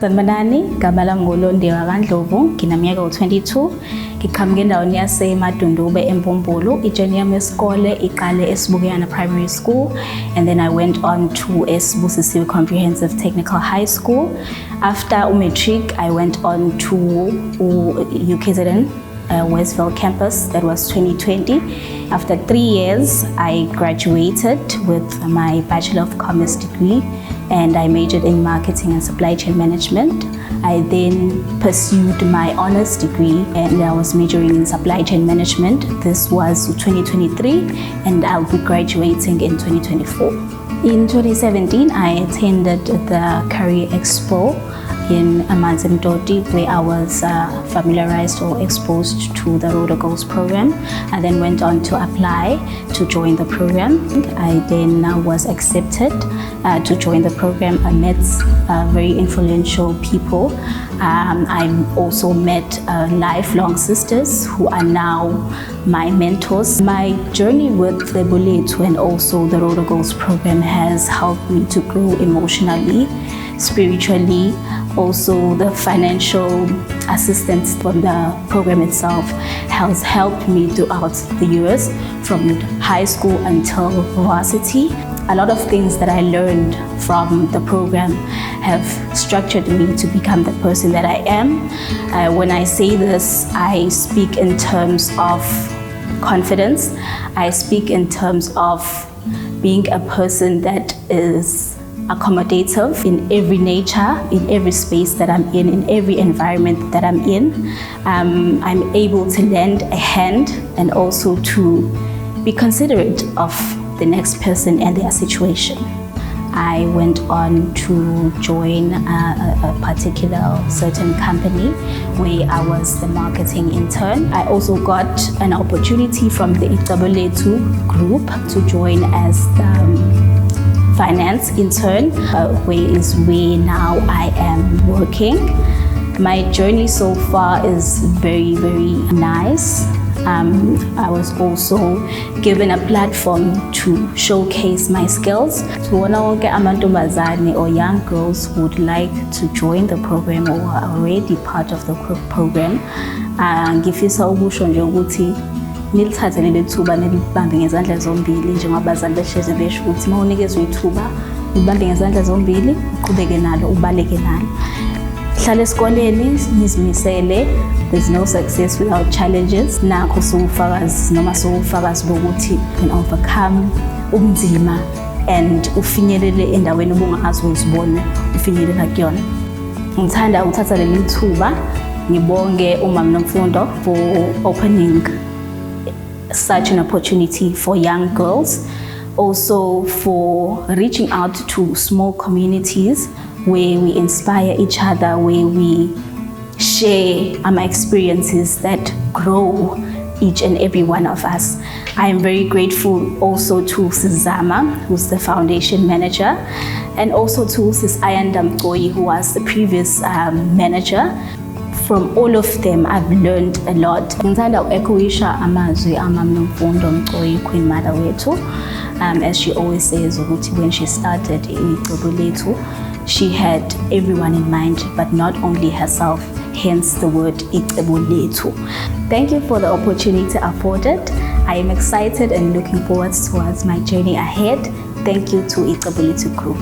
Sanibonani, igama lami nguLondiwe Ndlovu, ngineminyaka u-22, ngiqhamuke endaweni yaseMadundube eMpumbulu. Ijeni yami yesikole iqale eSibukeyana Primary School, and then I went on to Sibusisiwe Comprehensive Technical High School. After matric, I went on to UKZN Westville campus. That was 2020. After 3 years, I graduated with my Bachelor of Commerce degree, and I majored in marketing and supply chain management. I then pursued my honors degree, and I was majoring in supply chain management. This was 2023, and I'll be graduating in 2024. In 2017, I attended the Career Expo in Ndlovu, where I was familiarized or exposed to the Rhoda Goals program. I then went on to apply to join the program. I then was accepted to join the program. I met very influential people. I also met lifelong sisters who are now my mentors. My journey with Icebolethu and also the Rhoda Goals program has helped me to grow emotionally, spiritually. Also, the financial assistance from the program itself has helped me throughout the years, from high school until varsity. A lot of things that I learned from the program have structured me to become the person that I am. When I say this, I speak in terms of confidence. I speak in terms of being a person that is accommodative in every nature, in every space that I'm in every environment that I'm in. I'm able to lend a hand and also to be considerate of the next person and their situation. I went on to join a particular certain company where I was the marketing intern. I also got an opportunity from the Icebolethu Group to join as the finance intern, where now I am working. My journey so far is very, very nice. I was also given a platform to showcase my skills. To wonke amantombazane or young girls who would like to join the program or are already part of the program, ngifisa ukusho nje ukuthi nilithathe leli thuba nilibambe ngezandla zombili, njengoba abazali behleze besho ukuthi uma unikezwe ithuba ubambe ngezandla zombili, uqhubeke nalo, ubaleke nalo. Hlala esikoleni, nizimisele. There's no success without challenges. Nakho sowufakazi noma sowufakazi bokuthi can overcome ubunzima and ufinyelele endaweni obungazi uzibone ufinyelela kuyona. Ngithanda ukuthatha leli thuba ngibonge uMama Nomfundo for opening such an opportunity for young girls, also for reaching out to small communities where we inspire each other, where we share our experiences that grow each and every one of us. I am very grateful also to Sizama, who's the foundation manager, and also to Sis Ndlovu, who was the previous manager. From all of them, I've learned a lot. Ngithanda uku-echoisha amazwi amama Nomfundo Mcoyi, Queen Mother wethu. As she always says, when she started Icebolethu, she had everyone in mind, but not only herself, hence the word Icebolethu. Thank you for the opportunity afforded. I am excited and looking forward towards my journey ahead. Thank you to Icebolethu Group.